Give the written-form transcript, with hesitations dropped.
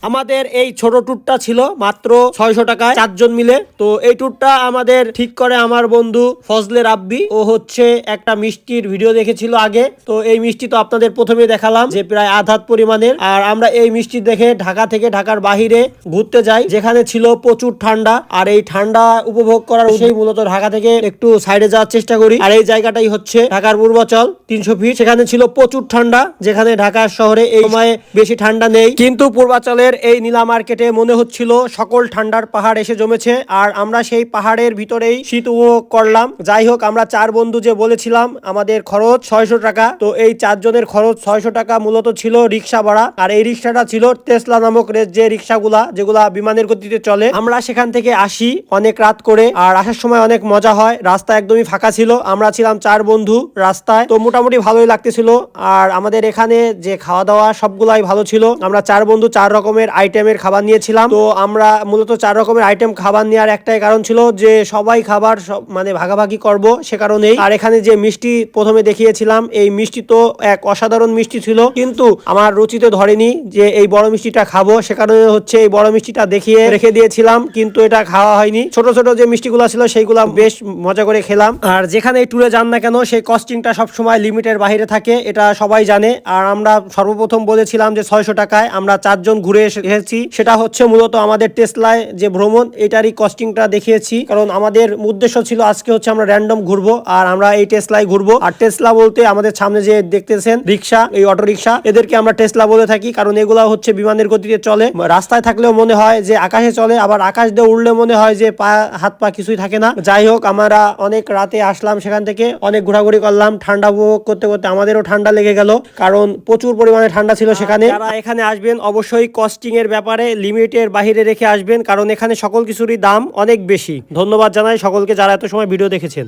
আমাদের এই ছোট ট্যুরটা ছিল মাত্র 600 টাকায় 4 জন মিলে। তো এই ট্যুরটা আমাদের ঠিক করে আমার বন্ধু ফজলে রাব্বি। ও হচ্ছে একটা মিষ্টির ভিডিও দেখেছিল আগে। তো এই মিষ্টি তো আপনাদের প্রথমে দেখালাম যে প্রায় আধা পরিমাণের। আর আমরা এই মিষ্টি দেখে ঢাকা থেকে ঢাকার বাহিরে ঘুরতে যাই, যেখানে ছিল প্রচুর ঠান্ডা। আর এই ঠান্ডা উপভোগ করার উদ্দেশ্যে মূলত ঢাকা থেকে একটু সাইডে যাওয়ার চেষ্টা করি। আর এই জায়গাটাই হচ্ছে ঢাকার পূর্বাচল 300 ফিট। সেখানে ছিল প্রচুর ঠান্ডা, যেখানে ঢাকা শহরে এই সময়ে বেশি ঠান্ডা নেই। কিন্তু পূর্বাচলের এই নীলা মার্কেটে মনে হচ্ছিল সকল ঠান্ডার পাহাড় এসে জমেছে। আর আমরা সেই পাহাড়ের ভিতরেই শীত উপভোগ করলাম। যাই হোক, আমরা 4 বন্ধু যে বলেছিলাম আমাদের খরচ 600 টাকা। তো এই 4 জনের খরচ 600 টাকা মূলত ছিল রিক্সা ভাড়া। আর এই রিক্সাটা ছিল টেসলা নামক যে রিক্সাগুলা, যেগুলা বিমানের গতিতে চলে। আমরা সেখান থেকে আসি অনেক রাত করে। আর আসার সময় অনেক মজা হয়, রাস্তা একদমই ফাঁকা ছিল। আমরা ছিলাম 4 বন্ধু রাস্তায়, তো মোটামুটি ভালোই লাগতেছিল। আর আমাদের এখানে যে খাওয়া দাওয়া সবগুলাই ভালো ছিল। আমরা 4 বন্ধু 4 রকমের আইটেমের খাবার নিয়েছিলাম। তো আমরা মূলত 4 রকমের আইটেম খাবার নেওয়ার একটাই কারণ ছিল যে সবাই খাবার মানে ভাগাভাগি করব, সে কারণেই। আর এখানে যে মিষ্টি প্রথমে দেখিয়েছিলাম, এই মিষ্টি তো এক অসাধারণ মিষ্টি ছিল, কিন্তু আমার রুচিতে ধরেনি যে এই বড় মিষ্টিটা খাবো। সে কারণে হচ্ছে এই বড় মিষ্টিটা দেখিয়ে রেখে দিয়েছিলাম, কিন্তু এটা খাওয়া হয়নি। ছোট ছোট যে মিষ্টিগুলো ছিল সেইগুলা বেশ মজা করে খেলাম। আর যেখানে এই ট্যুরে যান না কেন, সেই কস্টিংটা সবসময় লিমিটের বাইরে থাকে, এটা সবাই জানে। আর আমরা সর্বপ্রথম বলেছিলাম যে 600 টাকায় আমরা 4 জন ঘুরে এসেছি। সেটা হচ্ছে মূলত আমাদের টেসলায় যে ভ্রমণ, এটারই কস্টিংটা দেখিয়েছি। কারণ আমাদের উদ্দেশ্য ছিল আজকে হচ্ছে আমরা র্যান্ডম ঘুরবো, আর আমরা এই টেসলায় ঘুরবো। আর টেসলা বলতে আমাদের সামনে যে দেখতেছেন রিক্সা, এই অটো রিক্সা, এদেরকে আমরা টেসলা বলে থাকি। কারণ এগুলা হচ্ছে বিমানের গতিতে চলে। রাস্তায় থাকলেও মনে হয় যে আকাশে চলে, আবার আকাশ দিয়ে উড়লে মনে হয় যে হাত পা কিছুই থাকে না। যাই হোক, আমরা অনেক রাতে আসলাম, সেখান থেকে অনেক ঘোরাঘুরি করলাম। ঠান্ডা উপভোগ করতে করতে আমাদেরও ঠান্ডা লেগে গেল, কারণ প্রচুর পরিমাণে ঠান্ডা ছিল সেখানে। যারা এখানে আসবেন অবশ্যই কস্টিং এর ব্যাপারে লিমিটের বাইরে রেখে আসবেন, কারণ এখানে সকল কিছুরই দাম অনেক বেশি। ধন্যবাদ জানাই সকলকে যারা এত সময় ভিডিও দেখেছেন।